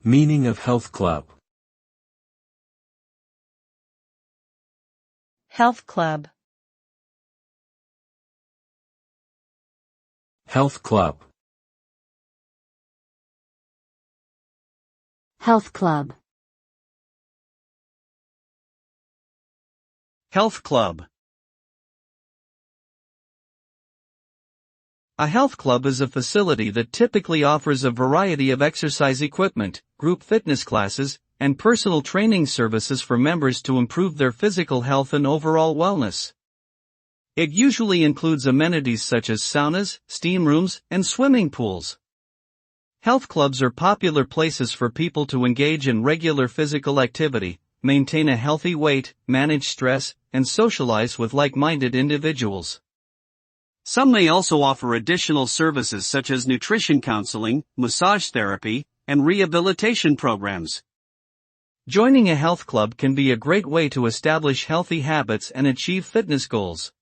Meaning of health club. Health club. Health club. Health club. Health club. A health club is a facility that typically offers a variety of exercise equipment, group fitness classes, and personal training services for members to improve their physical health and overall wellness. It usually includes amenities such as saunas, steam rooms, and swimming pools. Health clubs are popular places for people to engage in regular physical activity, maintain a healthy weight, manage stress, and socialize with like-minded individuals. Some may also offer additional services such as nutrition counseling, massage therapy, and rehabilitation programs. Joining a health club can be a great way to establish healthy habits and achieve fitness goals.